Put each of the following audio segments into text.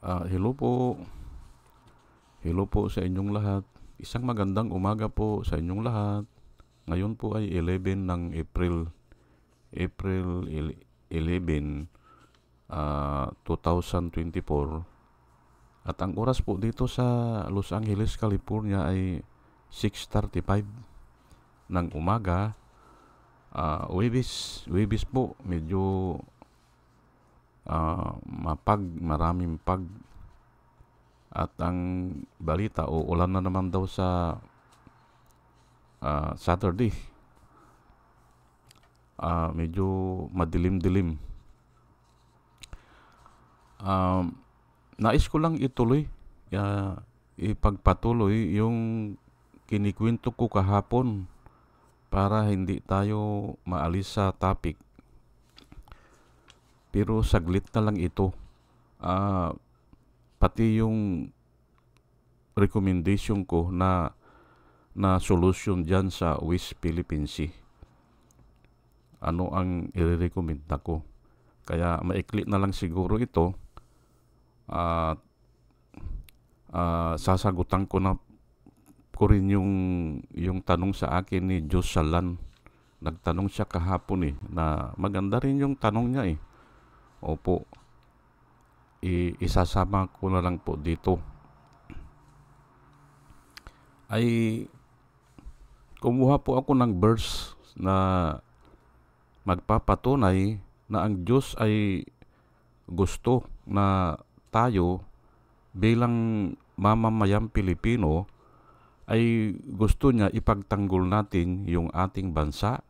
Hello po. Hello po sa inyong lahat. Isang magandang umaga po sa inyong lahat. Ngayon po ay 11 ng April 11, 2024. At ang oras po dito sa Los Angeles, California ay 6:35 ng umaga. Webis po, medyo maraming pag. At ang balita, ulan na naman daw sa Saturday. Medyo madilim-dilim. Nais ko lang ipagpatuloy yung kinikwento ko kahapon para hindi tayo maalis sa topic. Pero saglit na lang ito. Pati yung recommendation ko na solution dyan sa West Philippine Sea. Ano ang i-recommend ko? Kaya maikli na lang siguro ito. Sasagutan ko rin yung tanong sa akin ni Jos Salan. Nagtanong siya kahapon na maganda rin yung tanong niya Opo. Isasama ko na lang po dito. Ay kumuha po ako ng verse na magpapatunay na ang Diyos ay gusto na tayo bilang mamamayang Pilipino ay gusto niya ipagtanggol natin yung ating bansa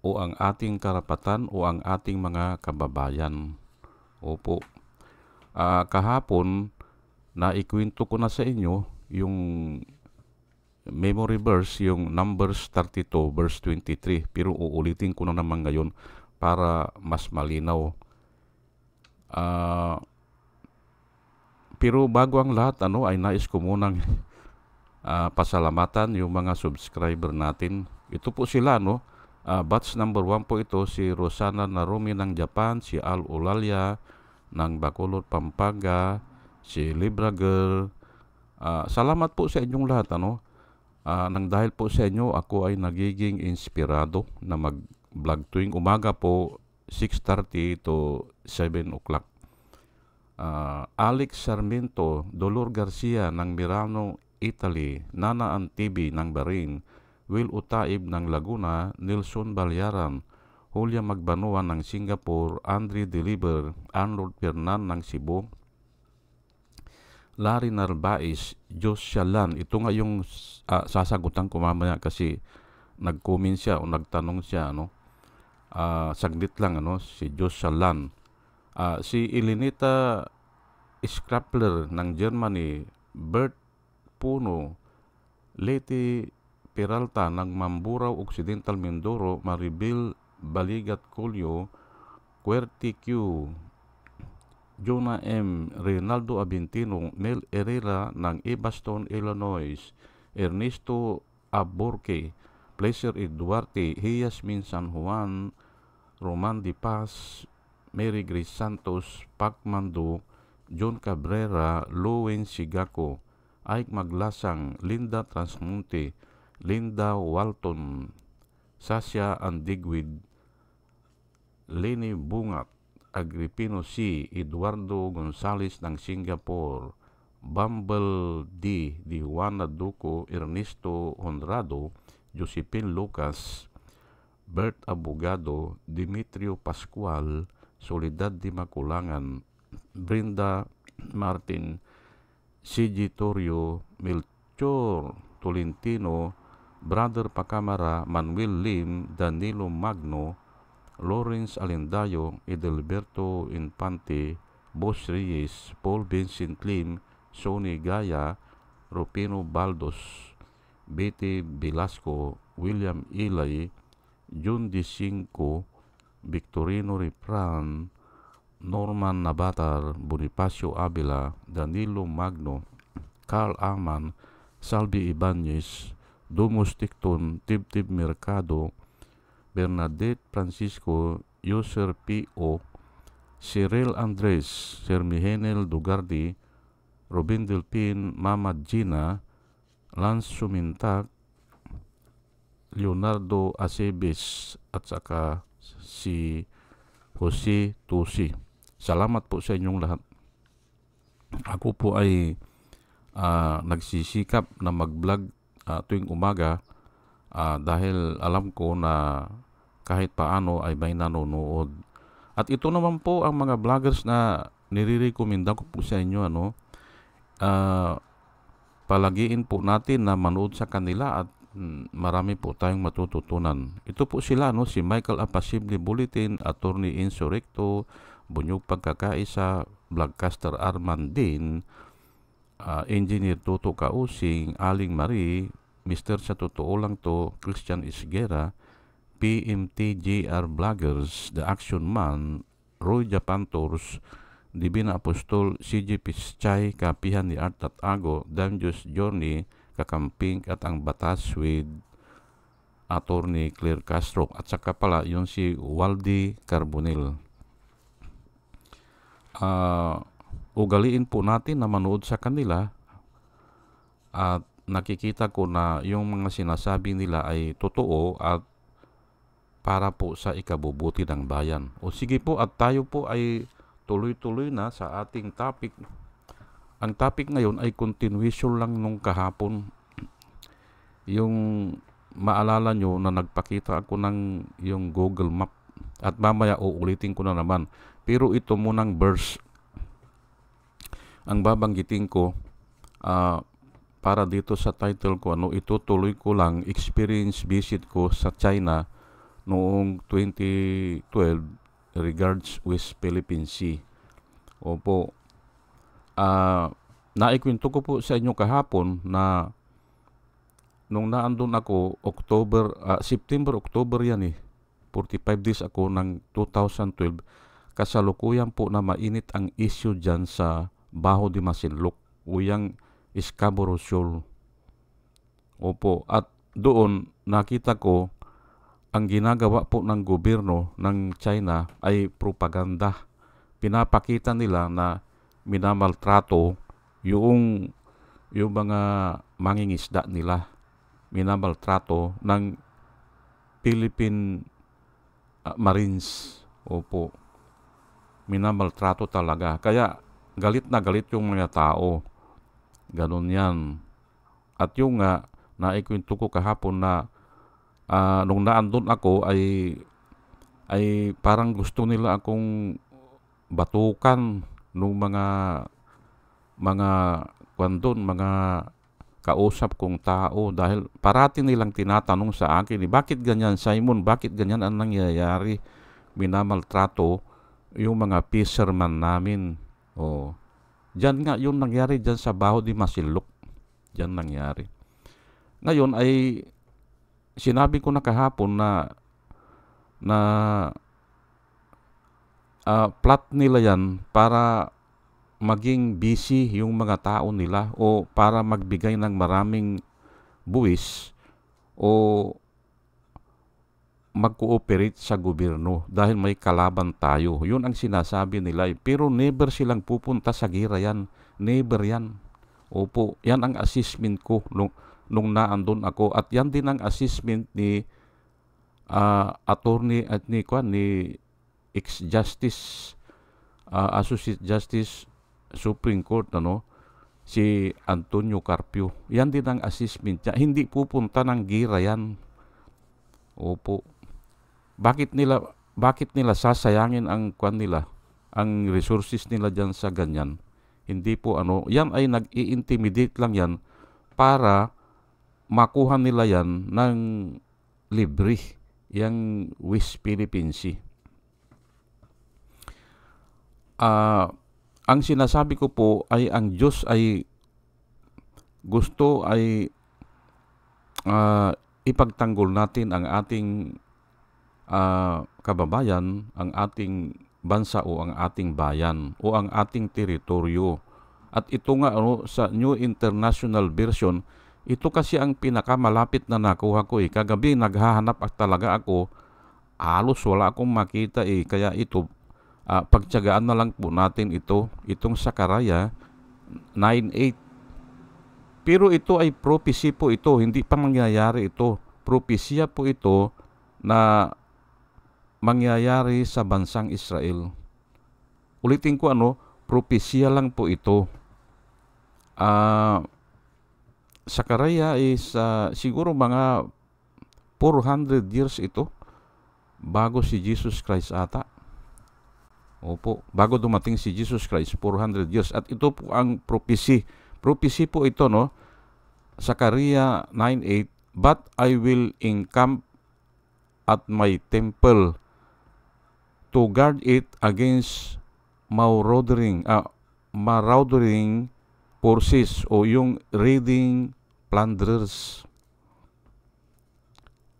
o ang ating karapatan o ang ating mga kababayan. Opo. Kahapon, naikwento ko na sa inyo yung memory verse, yung Numbers 32 verse 23. Pero uulitin ko na naman ngayon para mas malinaw. Pero bago ang lahat, ay nais ko munang pasalamatan yung mga subscriber natin. Ito po sila, batch number 1 po ito, si Rosana Narumi ng Japan, si Al Ulalia ng Bacolod, Pampanga, si Libra Girl. Salamat po sa inyong lahat. Nang dahil po sa inyo, ako ay nagiging inspirado na mag-vlog tuwing umaga po, 6:30 to 7 o'clock. Alex Sarmiento, Dolor Garcia ng Mirano, Italy, Nana Antibi ng Bahrain, Will Utaib ng Laguna, Nelson Balyaran, Julia Magbanua ng Singapore, Andre Deliver, Arnold Fernan ng Cebu, Larry Narvaez, Jos Shalan. Ito nga yung sasagutan ko mamaya kasi nag-comment siya o nagtanong siya. Saglit lang, si Jos Shalan. Si Elenita Skrapler ng Germany, Bert Puno, Leti Peralta ng Mamburao Occidental Mindoro, Maribel Baligat Colio, Querti Q, Jonah M, Reynaldo Abintino, Mel Herrera ng Evanston, Illinois, Ernesto Aborque, Pleasure Duarte, Hiasmin San Juan, Roman Di Paz, Mary Grace Santos, Pacmando, John Cabrera, Lowen Sigako, Ike Maglasang, Linda Transmonte, Linda Walton, Sasha Andigwid, Lenny Bungat, Agripino C, Eduardo Gonzales ng Singapore, Bumble D, Juana Duco, Ernesto Honrado, Josephine Lucas, Bert Abogado, Dimitrio Pascual, Soledad Di Maculangan, Brenda Martin, CG Torio, Melchor Tolentino, Brother Pacamara, Manuel Lim, Danilo Magno, Lawrence Alendayo, Edelberto Infante, Boss Reyes, Paul Vincent Lim, Sonny Gaya, Rupino Baldos, Betty Velasco, William Ilay, June D5, Victorino Ripran, Norman Nabatar, Bonifacio Avila, Danilo Magno, Carl Aman, Salvi Ibanez, Dumus Ticton, Tibtib Mercado, Bernadette Francisco, User P.O., Cyril Andres, Sir Mihenel Dugardi, Robin Delpin, Mama Gina, Lance Sumintak, Leonardo Acebes, at saka si Jose Tusi. Salamat po sa inyong lahat. Ako po ay nagsisikap na mag-vlog tuwing umaga dahil alam ko na kahit paano ay may nanonood. At ito naman po ang mga vloggers na nire-recommenda ko po sa inyo. Palagiin po natin na manood sa kanila at marami po tayong matututunan. Ito po sila, si Michael Apacible Bulletin, Attorney Insurrecto, Bunyog Pagkakaisa, Vlogcaster Arman Din, Engineer Toto Kausing, Aling Marie, Mr. Sa Totoo Lang To, Christian Isguera, PMTJR Vloggers, The Action Man, Roy Japantors, Divina Apostol, CJ Pischay, Kapihan ni Art at Ago, Dangerous Journey, Kakamping at Ang Batas with Attorney Claire Castro. At saka pala yung si Waldy Carbonil. Ugaliin po natin na manood sa kanila at nakikita ko na yung mga sinasabi nila ay totoo at para po sa ikabubuti ng bayan. O sige po, at tayo po ay tuloy-tuloy na sa ating topic. Ang topic ngayon ay continuation lang nung kahapon. Yung maalala nyo na nagpakita ako ng yung Google Map at mamaya uulitin ko na naman. Pero ito munang verse ang babanggitin ko para dito sa title ko. Itutuloy ko lang experience visit ko sa China noong 2012 regards West Philippine Sea. Opo. Naikwento ko po sa inyo kahapon na nung naandun ako September-October yan 45 days ako ng 2012. Kasalukuyan po na mainit ang issue dyan sa Baho de Masinloc o yung Scarborough Shoal. Opo. At doon nakita ko ang ginagawa po ng gobyerno ng China ay propaganda. Pinapakita nila na minamaltrato yung mga mangingisda nila. Minamaltrato ng Philippine Marines. Opo. Minamaltrato talaga. Kaya galit na galit yung mga tao. Ganun yan. At yung naikwento ko kahapon na nung naandun ako ay parang gusto nila akong batukan nung mga kausap kong tao dahil parati nilang tinatanong sa akin, bakit ganyan Simon, bakit ganyan ang nangyayari? Minamaltrato yung mga fisherman namin. Diyan nga yung nangyari diyan sa Baho de Masinloc. Diyan nangyari. Ngayon ay sinabi ko na kahapon na plot nila yan para maging busy yung mga tao nila o para magbigay ng maraming buwis o mag-cooperate sa gobyerno dahil may kalaban tayo. Yun ang sinasabi nila. Pero never silang pupunta sa gira yan. Never yan. Opo, yan ang assessment ko nung naandun ako. At yan din ang assessment ni attorney at ni ex-justice, Associate Justice Supreme Court, si Antonio Carpio. Yan din ang assessment niya. Hindi pupunta ng gira yan. Opo. Bakit nila sasayangin ang ang resources nila diyan sa ganyan? Hindi po yan ay nag-i-intimidate lang yan para makuha nila yan ng libre, yang West Philippine Sea. Ang sinasabi ko po ay ang Diyos ay gusto ay ipagtanggol natin ang ating kababayan, ang ating bansa o ang ating bayan o ang ating teritoryo. At ito nga sa New International Version, ito kasi ang pinakamalapit na nakuha ko. Kagabi naghahanap talaga ako, halos wala akong makita. Kaya ito pagtiyagaan na lang po natin itong Sakaraya 9:8. Pero ito ay prophecy po ito, hindi pa mangyayari ito. Propesya po ito na mangyayari sa bansang Israel. Ulitin ko propesya lang po ito. Sakaraya is siguro mga 400 years ito bago si Jesus Christ ata. Opo, bago dumating si Jesus Christ, 400 years. At ito po ang prophecy. Prophecy po ito, Sakaraya 9:8, "But I will encamp at my temple to guard it against marauding forces," o yung raiding plunderers.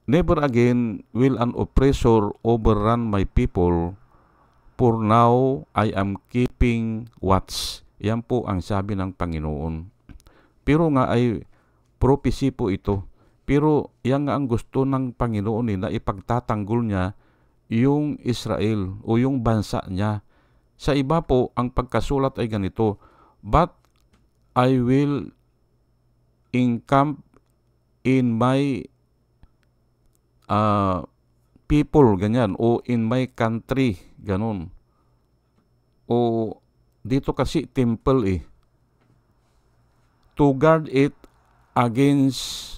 "Never again will an oppressor overrun my people. For now, I am keeping watch." Yan po ang sabi ng Panginoon. Pero nga ay prophecy po ito. Pero yan nga ang gusto ng Panginoon na ipagtatanggol niya yung Israel o yung bansa niya. Sa iba po, ang pagkasulat ay ganito, "But I will encamp in my people," ganyan, o "in my country," ganon. O dito kasi temple "to guard it against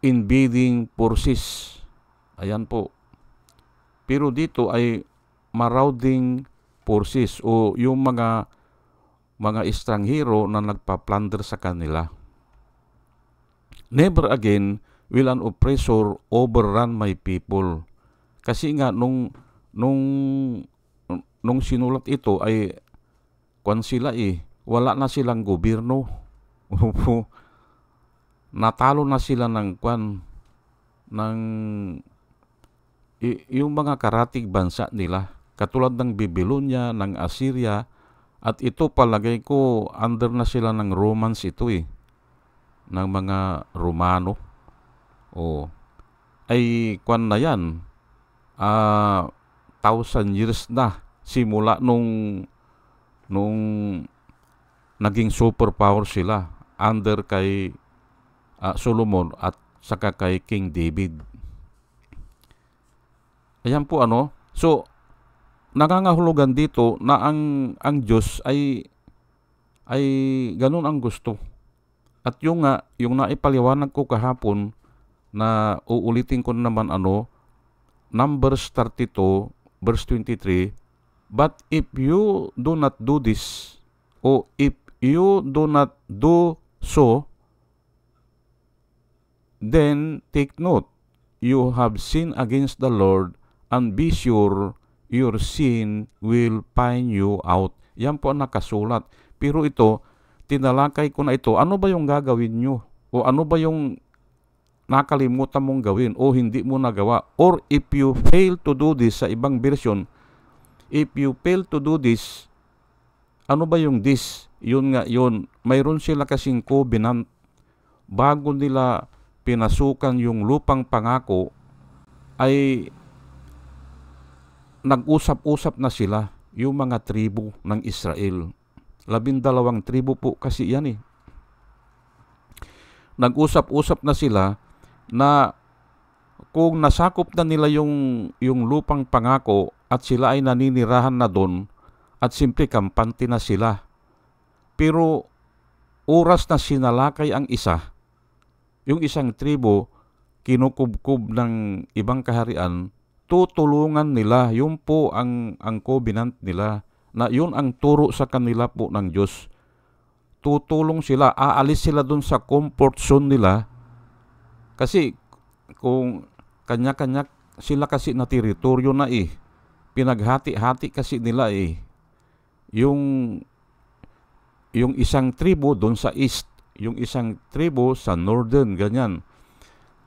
invading forces." Ayan po. Pero dito ay marauding forces o yung mga estranghero na nagpa-plunder sa kanila. "Never again will an oppressor overrun my people." Kasi nga nung sinulat ito ay sila wala na silang gobyerno. Natalo na sila ng yung mga karatig bansa nila, katulad ng Babylonia, ng Assyria, at ito palagay ko under na sila ng Romans ito ng mga Romano. Ay na yan, 1,000 years na simula nung naging superpower sila under kay Solomon at saka kay King David. Ayan po So nangangahulugan dito na ang Diyos ay ganun ang gusto. At yung naipaliwanag ko kahapon na uulitin ko naman Numbers 32 verse 23, "But if you do not do this," o "if you do not do so, then take note, you have sinned against the Lord, and be sure your sin will find you out." Yan po ang nakasulat. Pero ito, tinalakay ko na ito, ano ba yung gagawin nyo? O ano ba yung nakalimutan mong gawin o hindi mo nagawa? Or if you fail to do this, sa ibang version, if you fail to do this, ano ba yung this? Yun nga yun. Mayroon sila kasing covenant bago nila pinasukan yung lupang pangako, ay nag-usap-usap na sila yung mga tribo ng Israel. 12 tribo po kasi yan Nag-usap-usap na sila na kung nasakop na nila yung lupang pangako at sila ay naninirahan na doon at simple kampante na sila. Pero oras na sinalakay ang yung isang tribo, kinukubkob ng ibang kaharian, tutulungan nila. Yun po ang covenant nila, na yun ang turo sa kanila po ng Diyos. Tutulong sila, aalis sila dun sa comfort zone nila. Kasi kung kanya-kanya sila kasi na teritoryo na pinaghati-hati kasi nila yung isang tribo doon sa east, yung isang tribo sa northern, ganyan.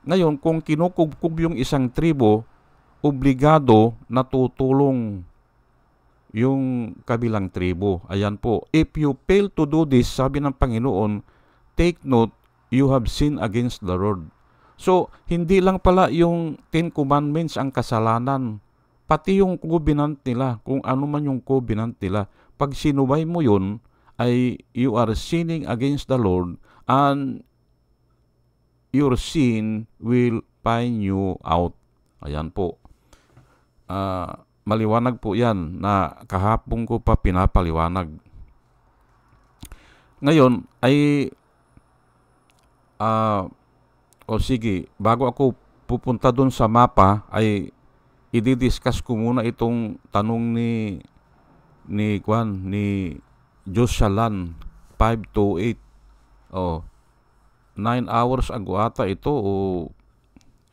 Ngayon, kung kinukubkub yung isang tribo, obligado na tutulong yung kabilang tribo. Ayan po. If you fail to do this, sabi ng Panginoon, take note, you have sinned against the Lord. So, hindi lang pala yung 10 Commandments ang kasalanan, pati yung covenant nila, kung ano man yung covenant nila, pag sinubay mo yun, ay you are sinning against the Lord, and your sin will find you out. Ayan po. Maliwanag po yan na kahapon ko pa pinapaliwanag. Ngayon ay sige, bago ako pupunta doon sa mapa, ay i-discuss ko muna itong tanong ni Joshalan 528. 9 hours ago ata ito, o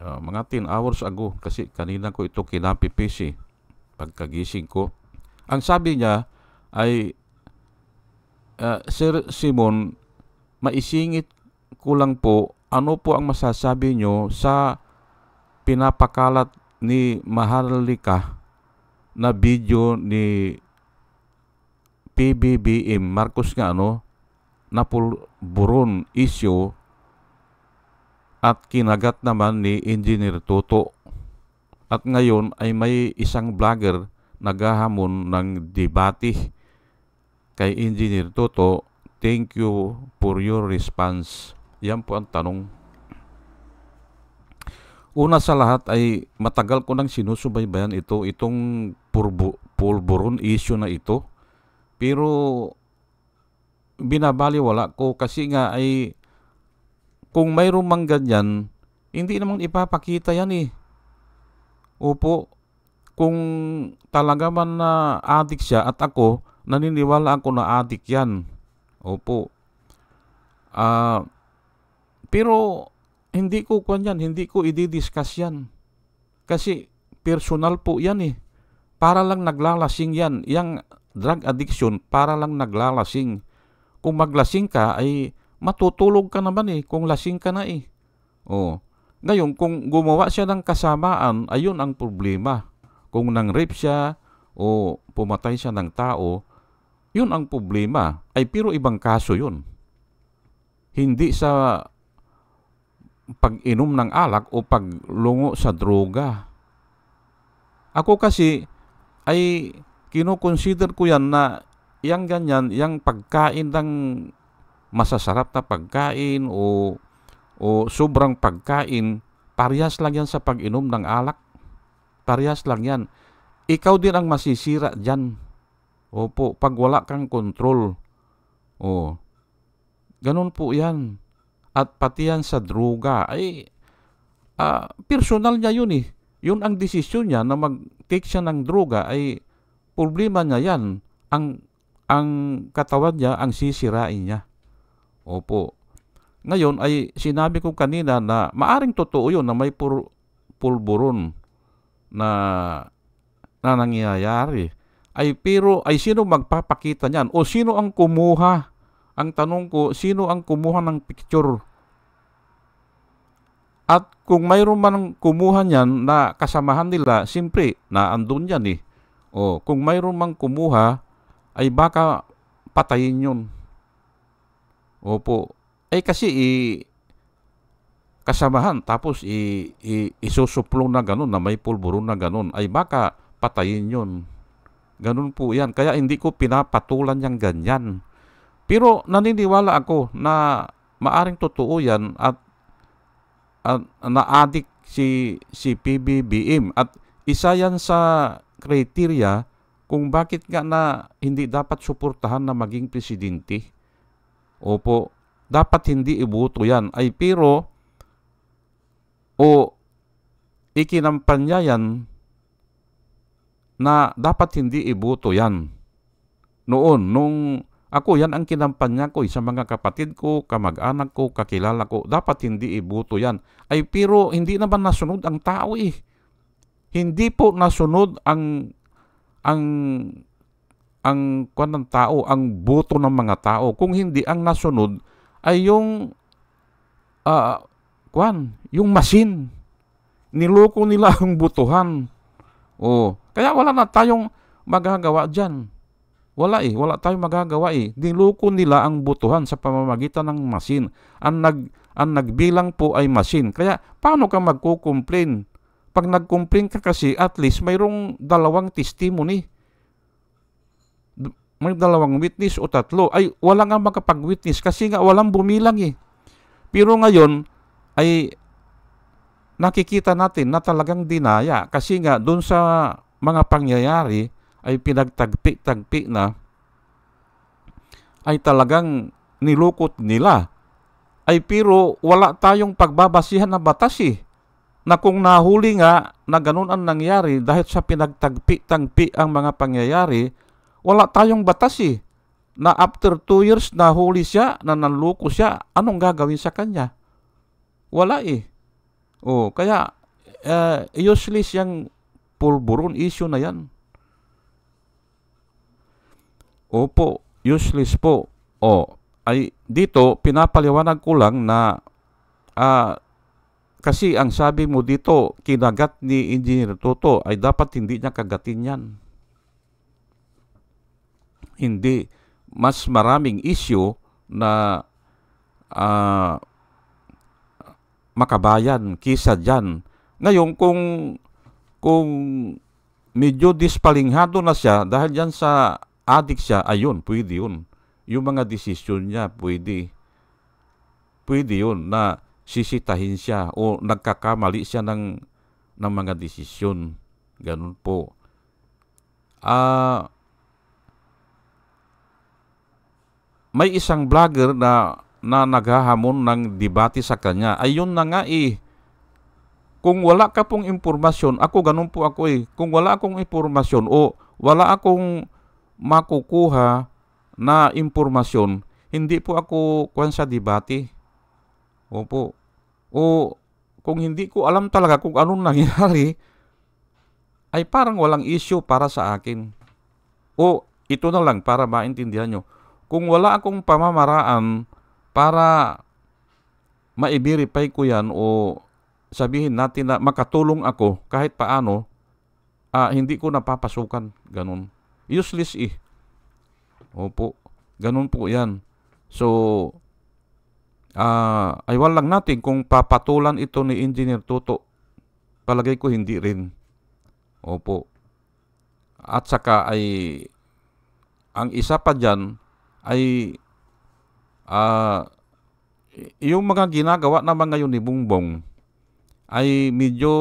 mga 10 hours ago, kasi kanina ko ito kinapipisi pagkagising ko. Ang sabi niya ay, Sir Simon, maisingit ko lang po, ano po ang masasabi nyo sa pinapakalat ni Maharlika na video ni PBBM Marcos nga na pulburon issue at kinagat naman ni Engineer Toto. At ngayon ay may isang vlogger naghahamon ng debate kay Engineer Toto. Thank you for your response. Yan po ang tanong. Una sa lahat ay matagal ko nang sinusubaybayan itong pulburon issue na ito. Pero binabaliwala ko kasi nga ay kung mayroong mang ganyan, hindi naman ipapakita yan eh. Opo, kung talaga man na adik siya at ako, naniniwala ako na adik yan. Opo. Pero hindi ko hindi ko i-discuss yan. Kasi personal po yan eh. Para lang naglalasing yan. Yang drug addiction, para lang naglalasing. Kung maglasing ka ay matutulog ka naman eh kung lasing ka na eh. Ngayon, kung gumawa siya ng kasamaan, ayun ang problema. Kung nang-rape siya o pumatay siya ng tao, yun ang problema. Ay pero ibang kaso yun. Hindi sa pag-inom ng alak o paglungo sa droga. Ako kasi ay kinoconsider ko yan na yang ganyan, yang pagkain ng masasarap na pagkain o sobrang pagkain, parehas lang yan sa pag-inom ng alak. Parehas lang yan. Ikaw din ang masisira dyan. Opo, pag wala kang control. Ganun po yan. At pati yan sa droga. Ay, personal niya yun eh. Yun ang desisyon niya na mag-take siya ng droga ay problema niya yan. Ang katawan niya, ang sisirain niya. Opo. Ngayon ay sinabi ko kanina na maaring totoo yun na may pulburon na nangyayari. Ay pero ay sino magpapakita niyan? O sino ang kumuha? Ang tanong ko, sino ang kumuha ng picture? At kung mayroon man kumuha niyan na kasamahan nila, siyempre na andun yan eh. Kung mayroon mang kumuha, ay baka patayin yun. Opo. Kasi kasamahan tapos isusuplong na ganun na may pulburon na ganun, ay baka patayin yun. Ganun po yan. Kaya hindi ko pinapatulan yung ganyan. Pero naniniwala ako na maaring totoo yan at na-addict si PBBM. At isa yan sa criteria kung bakit nga na hindi dapat suportahan na maging presidente. Opo, dapat hindi iboto yan. Ay pero, ikinampanya yan na dapat hindi iboto yan. Nung ako, yan ang kinampanya ko sa mga kapatid ko, kamag-anak ko, kakilala ko, dapat hindi iboto yan. Ay pero, hindi naman nasunod ang tao eh. Hindi po nasunod ang kwan ng tao, ang boto ng mga tao. Kung hindi, ang nasunod ay yung yung machine. Niloko nila ang botohan. Kaya wala na tayong magagawa dyan. Wala tayong magagawa eh. Niloko nila ang botohan sa pamamagitan ng machine. Ang nagbilang po ay machine. Kaya paano ka magko-complain? pag nag-complain ka kasi, at least mayroong dalawang testimony. May dalawang witness o tatlo. Ay, wala nga makapag-witness kasi nga walang bumilang eh. Pero ngayon, ay nakikita natin na talagang dinaya kasi nga doon sa mga pangyayari ay pinagtagpi-tagpi na ay talagang nilukot nila. Ay pero wala tayong pagbabasihan na batas eh. Na kung nahuli nga na ganun ang nangyari dahil sa pinagtagpi-tagpi ang mga pangyayari, wala tayong batas eh. Na after 2 years nahuli siya, na nanloko siya, anong gagawin sa kanya? Wala eh. Kaya useless yung pulburon issue na yan. Opo, useless po. Ay dito pinapaliwanag ko lang na kasi ang sabi mo dito, kinagat ni Engineer Toto, ay dapat hindi niya kagatin yan. Hindi. Mas maraming issue na makabayan kisa dyan. Ngayon, kung medyo dispalinghado na siya dahil dyan sa addict siya, ayun, pwede yun. Yung mga desisyon niya, pwede. Pwede yun na sisitahin siya o nagkakamali siya ng mga desisyon. Ganun po. May isang vlogger na naghahamon ng debate sa kanya. Ayun na nga eh. Kung wala ka pong impormasyon, ako ganun po ako eh. Kung wala akong impormasyon o wala akong makukuha na impormasyon, hindi po ako kuwan sa debate. Opo. O kung hindi ko alam talaga kung anong nangyari, ay parang walang issue para sa akin. O ito na lang para maintindihan nyo. Kung wala akong pamamaraan para ma-verify ko yan o sabihin natin na makatulong ako kahit paano, hindi ko napapasukan. Ganun. Useless eh. Opo. Ganun po yan. So, aywan lang natin kung papatulan ito ni Engineer Toto. Palagay ko hindi rin. Opo. At saka ay ang isa pa dyan ay yung mga ginagawa naman ngayon ni Bongbong ay medyo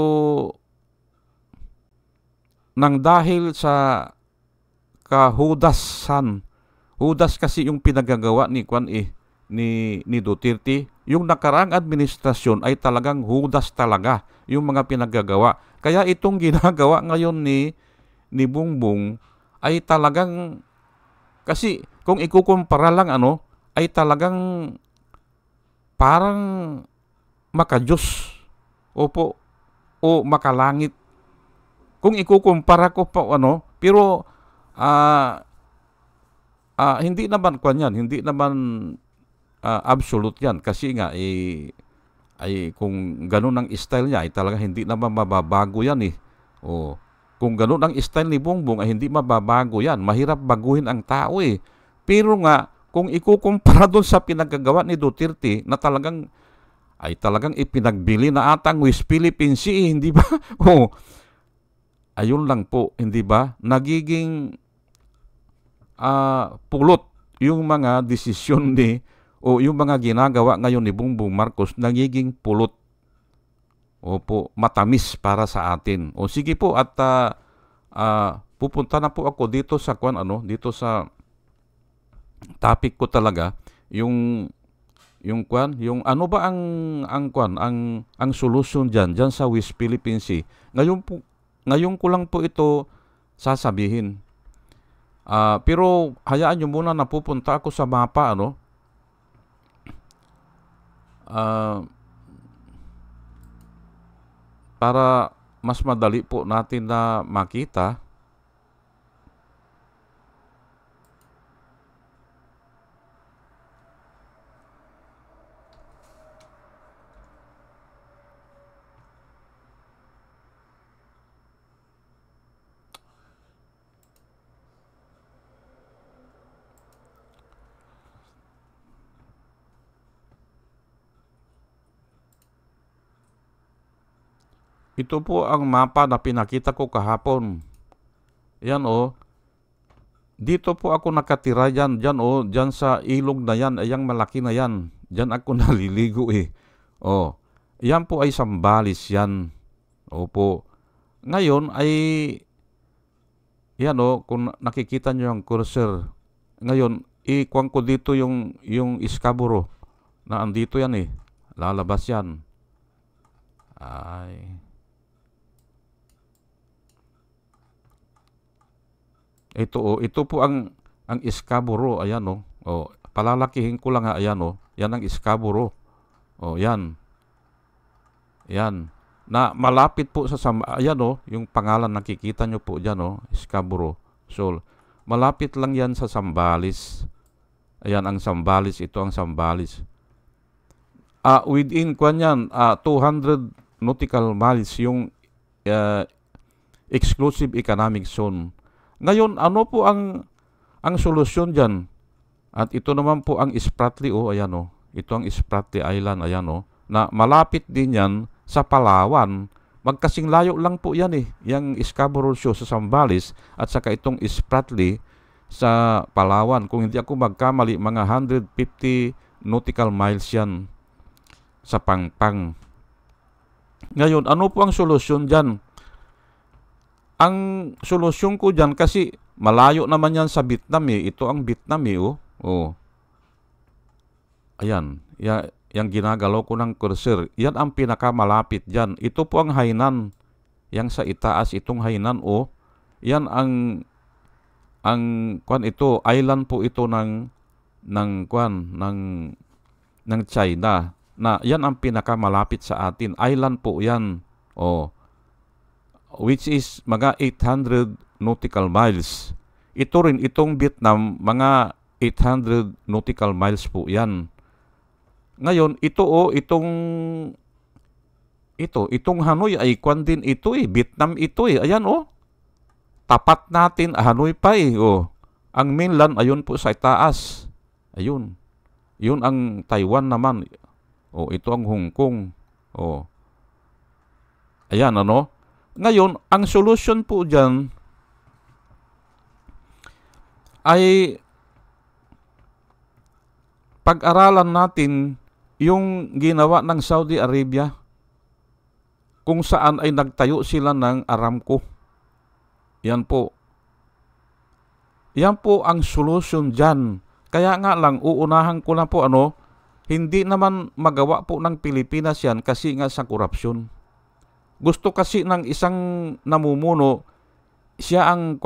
nang dahil sa kahudasan. Hudas kasi yung pinagagawa ni ni Duterte. Yung nakaraang administrasyon ay talagang hudas talaga yung mga pinagagawa. Kaya itong ginagawa ngayon ni Bongbong ay talagang, kasi kung ikukumpara lang ay talagang parang makajos. Opo. O makalangit. Kung ikukumpara ko pa pero hindi naman hindi naman absolute yan kasi nga ay kung ganun ang style niya ay talaga hindi naman mababago yan eh. Kung ganun ang style ni Bongbong ay hindi mababago yan. Mahirap baguhin ang tao eh. Pero nga, kung ikukumpara doon sa pinagagawa ni Duterte na talagang ipinagbili na atang West Philippine Sea, hindi ba? Ayun lang po, hindi ba? Nagiging pulot yung mga desisyon o yung mga ginagawa ngayon ni Bongbong Marcos, nagiging pulot. Opo, matamis para sa atin. Sige po at pupunta na po ako dito sa dito sa topic ko talaga, yung ano ba ang solution diyan sa West Philippine Sea. Ngayon ko lang po ito sasabihin. Pero hayaan niyo muna na pupunta ako sa mapa para mas madali po natin na makita. ito po ang mapa na pinakita ko kahapon. Yan o. Dito po ako nakatira yan. Diyan o. Diyan sa ilog na yan. Ayang malaki na yan. Diyan ako naliligo eh. O. Yan po ay Sambales yan. Opo. Ngayon ay yan o. Kung nakikita nyo yung cursor. Ngayon, ikuan ko dito yung Scarborough. Na andito yan eh. Lalabas yan. Ay. Ito po ang Scarborough, ayan oh. Oh, palalakihin ko lang ayan oh. Yan ang Scarborough. Oh, yan. Yan. Na malapit po sa ayan oh, yung pangalan nakikita nyo po diyan oh, Scarborough. So, malapit lang yan sa Sambales. Ayan ang Sambales, ito ang Sambales. Within kwan yan, 200 nautical miles yung exclusive economic zone. Ngayon, ano po ang solusyon dyan? At ito naman po ang Spratly, oh, ayan oh. Ito ang Spratly Island, ayan oh. Na malapit din yan sa Palawan. Magkasing layo lang po yan eh. Yung Scarborough Shoal sa Sambales at saka itong Spratly sa Palawan. Kung hindi ako magkamali, mga 150 nautical miles yan sa Pangpang. Ngayon, ano po ang solusyon dyan? Ang solusyon ko dyan, kasi malayo naman yan sa Vietnam eh. Ito ang Vietnam eh, oh. Oh. Ayan. Yang ginagalaw ko ng cursor. Yan ang pinakamalapit dyan. Ito po ang Hainan. Yang sa itaas, itong Hainan, oh. Yan ang kwan ito, island po ito ng China. Na yan ang pinakamalapit sa atin. Island po yan. Oh. Which is mga 800 nautical miles. Ito rin, itong Vietnam, mga 800 nautical miles po yan. Ngayon, itong Hanoi ay kwan din ito eh. Vietnam ito eh. Ayan oh. Tapat natin, Hanoi pa eh. Oh. Ang mainland, ayun po sa itaas. Ayun. Yun ang Taiwan naman. Oh, ito ang Hong Kong. Oh. Ayan ano. Ngayon, ang solution po dyan ay pag-aralan natin yung ginawa ng Saudi Arabia kung saan ay nagtayo sila ng Aramco. Yan po. Yan po ang solution dyan. Kaya nga lang, uunahan ko na po hindi naman magawa po ng Pilipinas yan kasi nga sa korupsyon. Gusto kasi ng isang namumuno, siya ang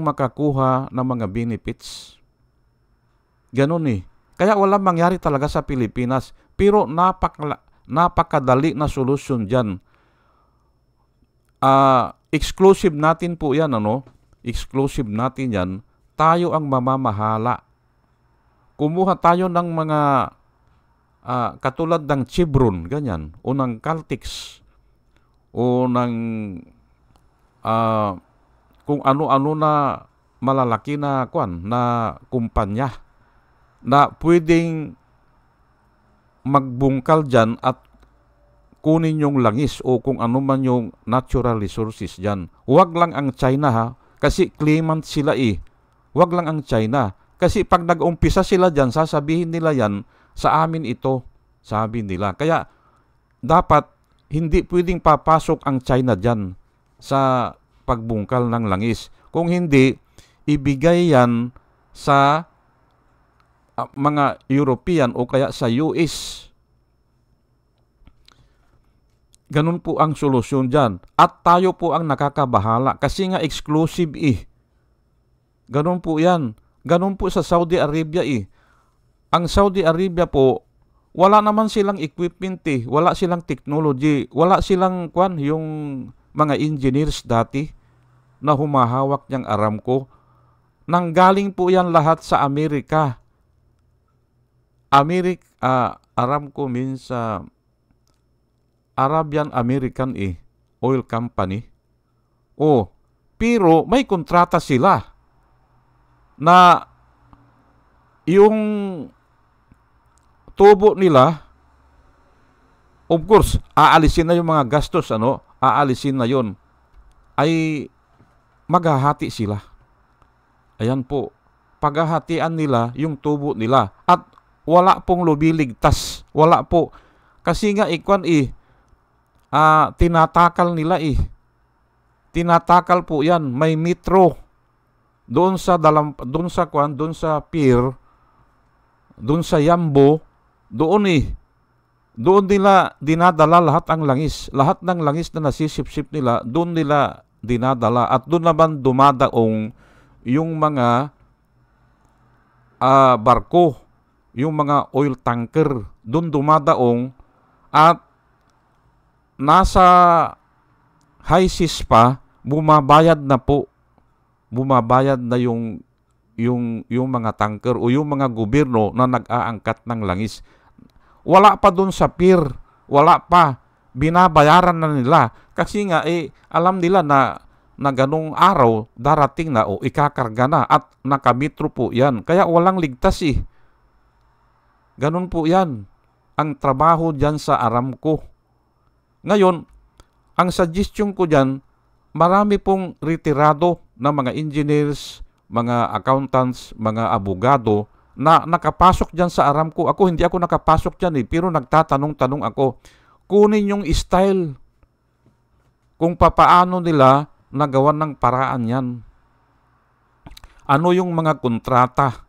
makakuha ng mga benefits. Ganon eh. Kaya walang mangyari talaga sa Pilipinas. Pero napakadali na solusyon dyan. Exclusive natin po yan, Exclusive natin yan. Tayo ang mamamahala. Kumuha tayo ng mga katulad ng Chevron, ganyan, o ng Caltex, o ng kung ano-ano na malalaki na kumpanya na pwedeng magbungkal dyan at kunin yung langis o kung ano man yung natural resources dyan. Huwag lang ang China ha, kasi claimant sila eh. Huwag lang ang China. Kasi pag nag-umpisa sila dyan, sasabihin nila yan, sa amin ito, sabi nila. Kaya dapat hindi pwedeng papasok ang China dyan sa pagbungkal ng langis. Kung hindi, ibigay yan sa mga European o kaya sa US. Ganun po ang solusyon dyan. At tayo po ang nakakabahala kasi nga exclusive eh. Ganun po yan. Ganun po sa Saudi Arabia eh. Ang Saudi Arabia po, wala naman silang equipment eh. Wala silang technology. Wala silang yung mga engineers dati na humahawak niyang Aramco. Nanggaling po yan lahat sa Amerika. Aramco means Arabian American oil company. Pero may kontrata sila na yung tubo nila, of course, aalisin na yung mga gastos, aalisin na yon, ay maghahati sila. Ayan po, paghahatian nila yung tubo nila at wala pong lubiligtas. Wala po. Kasi nga tinatakal nila Tinatakal po yan. May metro doon sa pier, doon sa Yambo, doon nila dinadala lahat ang langis. Lahat ng langis na nasisip-sip nila, doon nila dinadala. At doon naman dumadaong yung mga barko, yung mga oil tanker. Doon dumadaong at nasa high seas pa, bumabayad na yung mga tanker o yung mga gobyerno na nag-aangkat ng langis. Wala pa doon sa pier, wala pa, binabayaran na nila kasi nga alam nila na ganung araw darating na o ikakarga na at nakamitro po yan, kaya walang ligtas ganun po yan ang trabaho dyan sa Aramco. Ngayon, ang suggestion ko dyan, marami pong retirado na mga engineers, mga accountants, mga abogado na nakapasok dyan sa Aramco. Hindi ako nakapasok dyan pero nagtatanong-tanong ako. Kunin yung style kung papaano nila nagawan ng paraan yan. Ano yung mga kontrata?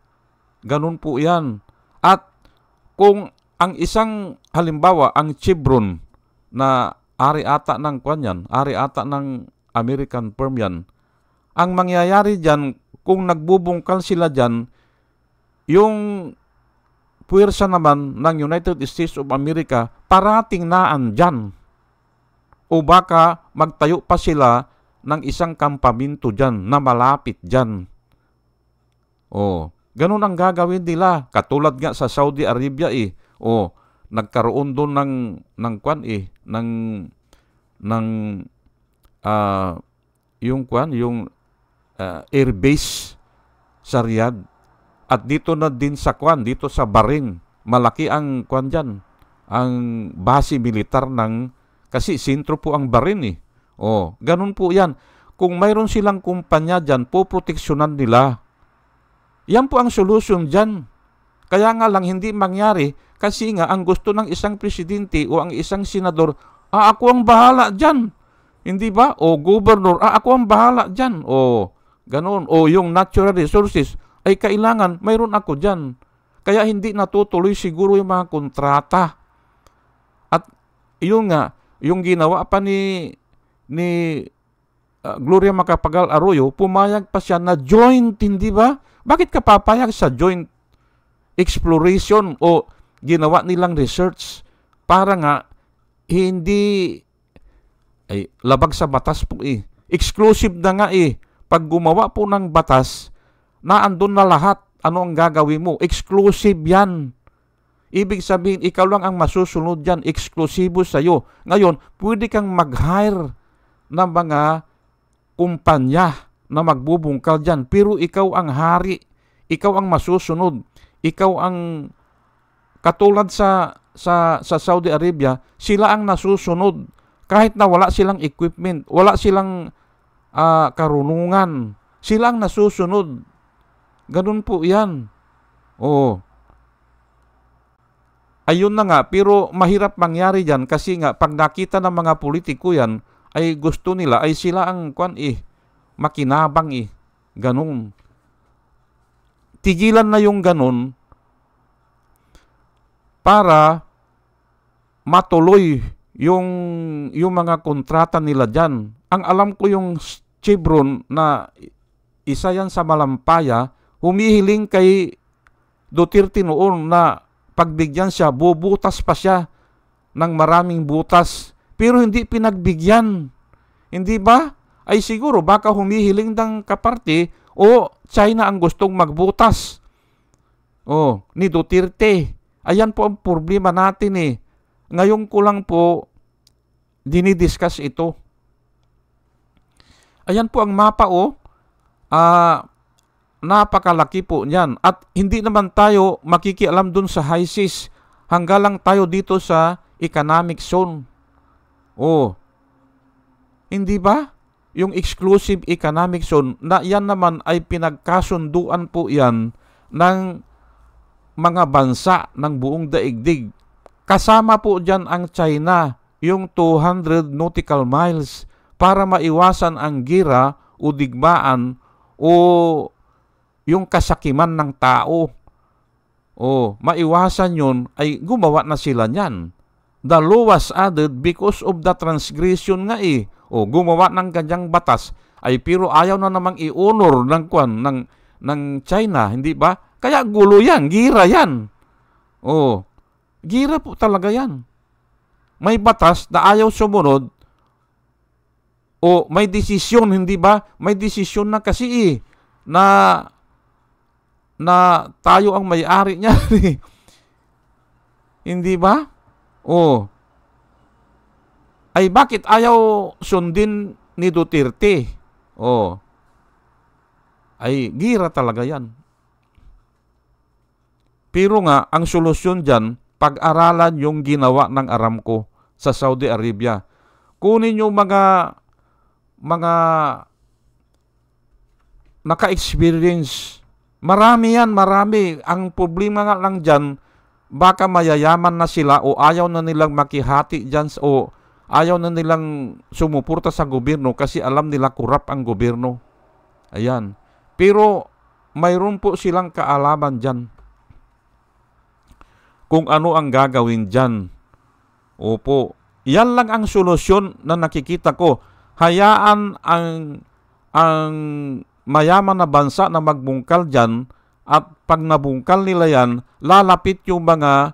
Ganun po yan. At kung ang isang, halimbawa, ang Chevron na ari ata ng American firm yan, ang mangyayari dyan, kung nagbubungkal sila dyan, yung puwersa naman ng United States of America, parating naan dyan. O baka magtayo pa sila ng isang kampamento dyan na malapit dyan. Ganun ang gagawin nila. Katulad nga sa Saudi Arabia nagkaroon doon yung airbase sa Riyadh. At dito na din dito sa Bahrain, malaki ang dyan, ang base militar kasi sentro po ang Bahrain ganun po yan. Kung mayroon silang kumpanya dyan, poproteksyonan nila. Yan po ang solusyon dyan. Kaya nga lang hindi mangyari kasi nga ang gusto ng isang presidente o ang isang senador, ako ang bahala dyan. Hindi ba? Governor, ako ang bahala dyan. Ganun. Yung natural resources, ay kailangan, mayroon ako dyan. Kaya hindi natutuloy siguro yung mga kontrata. At yung ginawa pa ni Gloria Macapagal Arroyo, pumayag pa siya na joint, hindi ba? Bakit ka papayag sa joint exploration o ginawa nilang research para nga hindi labag sa batas po Exclusive na nga Pag gumawa po ng batas, naandun na lahat. Ano ang gagawin mo? Exclusive yan. Ibig sabihin, ikaw lang ang masusunod dyan. Eksklusibo sa'yo. Ngayon, pwede kang mag-hire ng mga kumpanya na magbubungkal dyan. Pero ikaw ang hari. Ikaw ang masusunod. Ikaw ang katulad sa Saudi Arabia, sila ang nasusunod. Kahit na wala silang equipment, wala silang karunungan, sila ang nasusunod. Ganun po yan. Ayun na nga, pero mahirap mangyari dyan kasi nga pag nakita ng mga politiko yan, ay gusto nila, ay sila ang makinabang ganun. Tigilan na yung ganun para matuloy yung mga kontrata nila dyan. Ang alam ko yung Chevron na isa yan sa Malampaya, humihiling kay Duterte noon na pagbigyan siya, bubutas pa siya ng maraming butas. Pero hindi pinagbigyan. Hindi ba? Ay siguro baka humihiling ng kaparte o China ang gustong magbutas. Ni Duterte. Ayan po ang problema natin Ngayon ko lang po dinidiscuss ito. Ayan po ang mapa napakalaki po niyan. At hindi naman tayo makikialam dun sa high seas. Hanggang lang tayo dito sa economic zone. Hindi ba? Yung exclusive economic zone, na yan naman ay pinagkasunduan po yan ng mga bansa ng buong daigdig. Kasama po dyan ang China, yung 200 nautical miles para maiwasan ang gira o digmaan o yung kasakiman ng tao. O maiwasan yun ay gumawa na sila niyan. The law was added because of the transgression nga eh. O gumawa ng ganyang batas ay pero ayaw na namang i-honor ng China, hindi ba? Kaya gulo yan, gira yan. O gira po talaga yan. May batas na ayaw sumunod o may desisyon, hindi ba? May desisyon na kasi na tayo ang may-ari niya. Hindi ba? O ay bakit ayaw sundin ni Duterte? O ay gira talaga yan. Pero nga, ang solusyon dyan, pag-aralan yung ginawa ng Aramco sa Saudi Arabia. Kunin yung mga naka-experience. Marami yan, marami. Ang problema nga lang dyan, baka mayayaman na sila o ayaw na nilang makihati dyan o ayaw na nilang sumuporta sa gobyerno kasi alam nila kurap ang gobyerno. Ayan. Pero mayroon po silang kaalaman dyan kung ano ang gagawin dyan. Opo. Yan lang ang solusyon na nakikita ko. Hayaan ang mayaman na bansa na magbungkal dyan at pag nabungkal nila yan, lalapit yung mga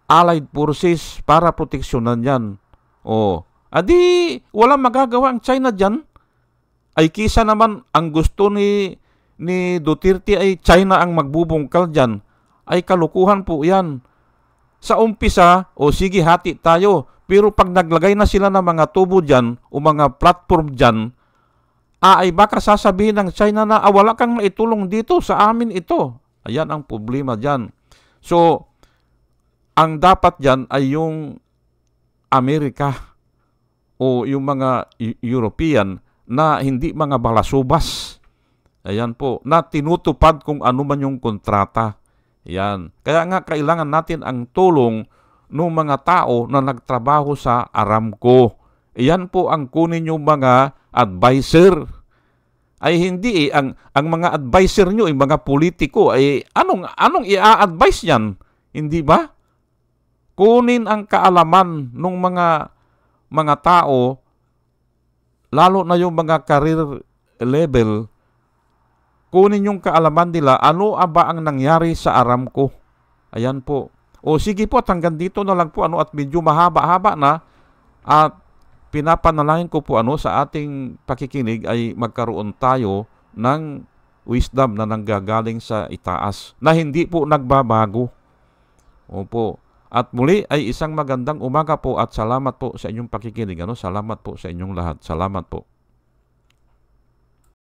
allied forces para proteksyonan yan. O, adi walang magagawa ang China dyan. Ay kisa naman ang gusto ni Duterte ay China ang magbubungkal dyan. Ay kalukuhan po yan. Sa umpisa, o sige hati tayo. Pero pag naglagay na sila ng mga tubo dyan o mga platform dyan, ay baka sasabihin ng China na wala kang maitulong dito, sa amin ito. Ayan ang problema dyan. So, ang dapat dyan ay yung Amerika o yung mga European na hindi mga balasubas. Ayan po, na tinutupad kung ano man yung kontrata. Ayan. Kaya nga kailangan natin ang tulong ng mga tao na nagtrabaho sa Aramco. Iyan po ang kunin yung mga advisor. Ay hindi ang mga advisor nyo, yung mga politiko, ay anong i-a-advise yan? Hindi ba? Kunin ang kaalaman ng mga tao, lalo na yung mga career level, kunin yung kaalaman nila, ano ba ang nangyari sa Aramco. Ayan po. O sige po, hanggang dito na lang po at medyo mahaba-haba na at pinapanalangin ko po sa ating pakikinig ay magkaroon tayo ng wisdom na nanggagaling sa itaas na hindi po nagbabago. Opo. At muli ay isang magandang umaga po at salamat po sa inyong pakikinig. Salamat po sa inyong lahat. Salamat po.